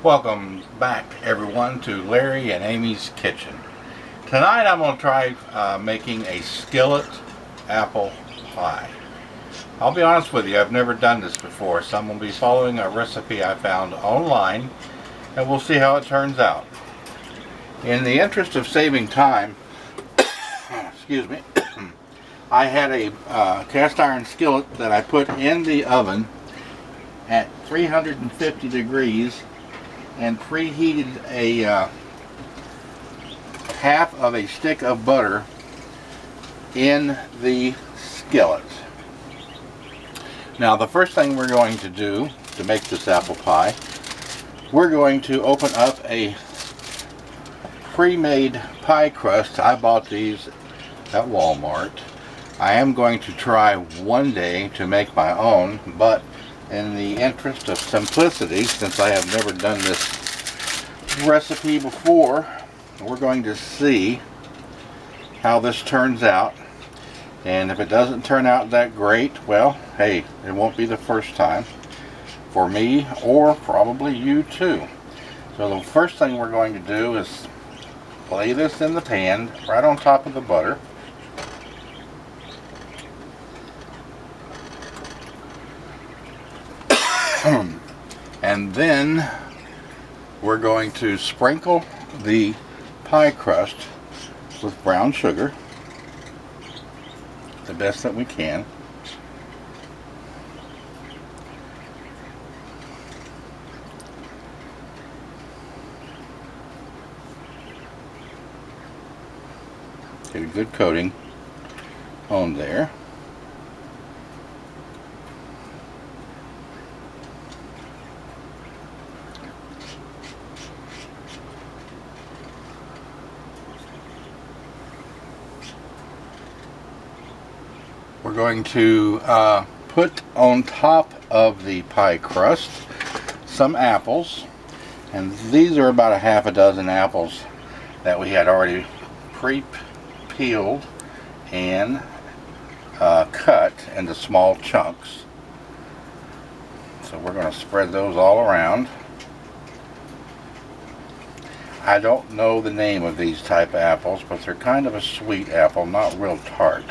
Welcome back, everyone, to Larry and Amy's Kitchen. Tonight I'm going to try making a skillet apple pie. I'll be honest with you, I've never done this before, so I'm going to be following a recipe I found online, and we'll see how it turns out. In the interest of saving time, excuse me, I had a cast iron skillet that I put in the oven at 350 degrees and preheated a half of a stick of butter in the skillet. Now the first thing we're going to do to make this apple pie, we're going to open up a pre-made pie crust. I bought these at Walmart. I am going to try one day to make my own, but in the interest of simplicity, since I have never done this recipe before, we're going to see how this turns out. And if it doesn't turn out that great, well, hey, it won't be the first time for me or probably you too. So the first thing we're going to do is lay this in the pan right on top of the butter. And then we're going to sprinkle the pie crust with brown sugar the best that we can. Get a good coating on there. We're going to put on top of the pie crust some apples, and these are about a half a dozen apples that we had already pre-peeled and cut into small chunks. So we're going to spread those all around. I don't know the name of these type of apples, but they're kind of a sweet apple, not real tart.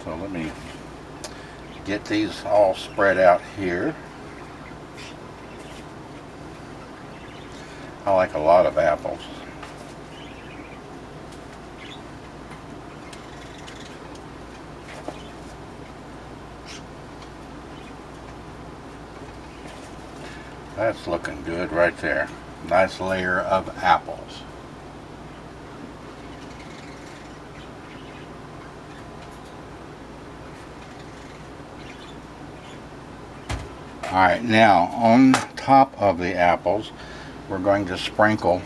So let me get these all spread out here. I like a lot of apples. That's looking good right there. Nice layer of apples. Alright, now on top of the apples, we're going to sprinkle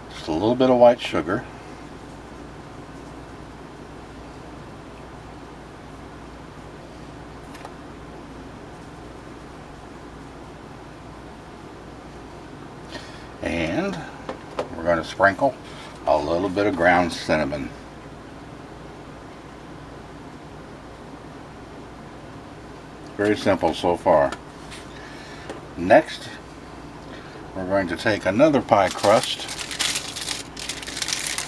just a little bit of white sugar. And we're going to sprinkle a little bit of ground cinnamon. Very simple so far. Next, we're going to take another pie crust,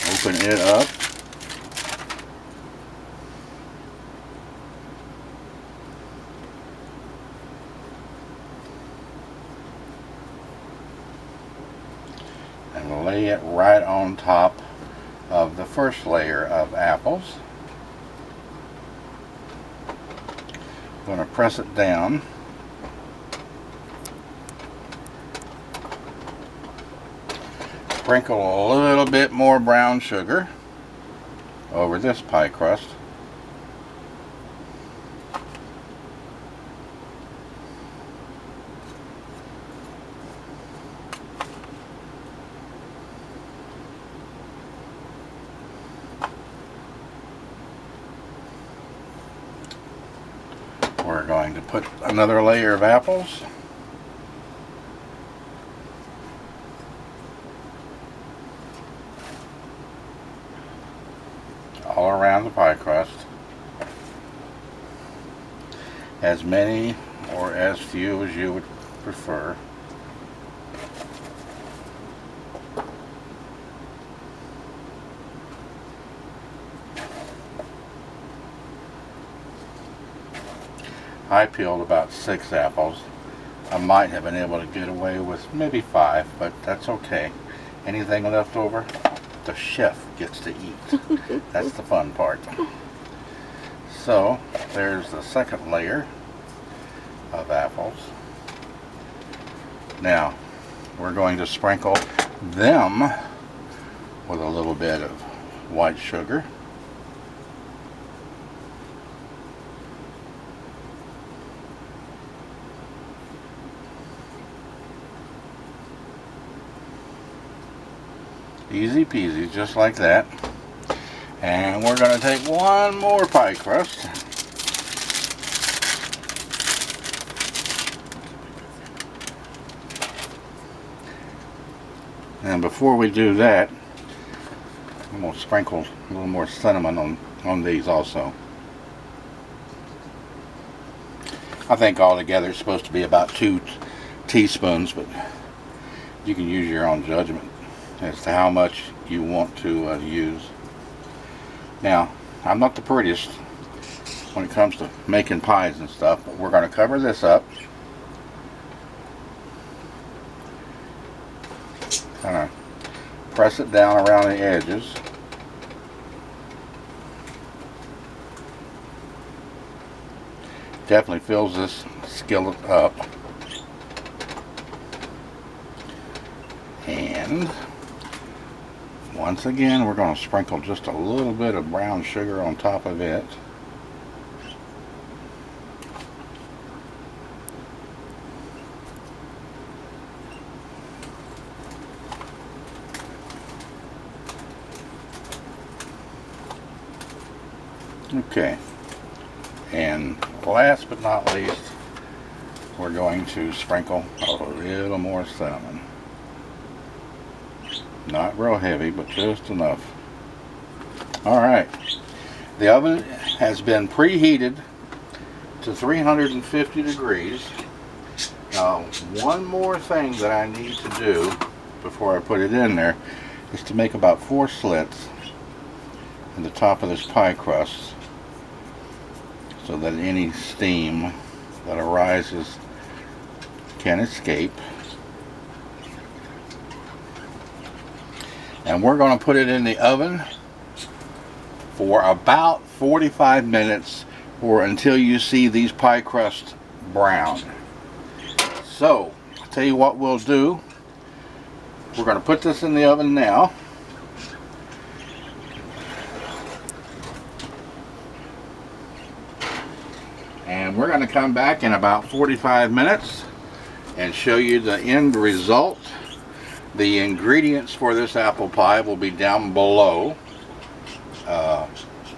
open it up, and lay it right on top of the first layer of apples. I'm going to press it down. Sprinkle a little bit more brown sugar over this pie crust. We're going to put another layer of apples. All around the pie crust. as many or as few as you would prefer. I peeled about 6 apples. I might have been able to get away with maybe 5, but that's okay. Anything left over, the chef gets to eat. That's the fun part. So, there's the second layer of apples. Now, we're going to sprinkle them with a little bit of white sugar. Easy peasy, just like that. And we're going to take one more pie crust. And before we do that, I'm going to sprinkle a little more cinnamon on these also. I think altogether it's supposed to be about 2 teaspoons, but you can use your own judgment as to how much you want to use. Now, I'm not the prettiest when it comes to making pies and stuff, but we're going to cover this up. Kind of press it down around the edges. Definitely fills this skillet up. And once again, we're going to sprinkle just a little bit of brown sugar on top of it. Okay, and last but not least, we're going to sprinkle a little more cinnamon. Not real heavy, but just enough. Alright, the oven has been preheated to 350 degrees. Now, one more thing that I need to do before I put it in there is to make about 4 slits in the top of this pie crust, so that any steam that arises can escape. And we're going to put it in the oven for about 45 minutes or until you see these pie crusts brown. So, I'll tell you what we'll do. We're going to put this in the oven now. And we're going to come back in about 45 minutes and show you the end result. The ingredients for this apple pie will be down below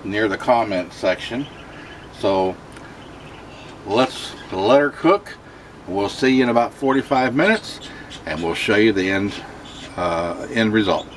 near the comment section. So let's let her cook. We'll see you in about 45 minutes and we'll show you the end result.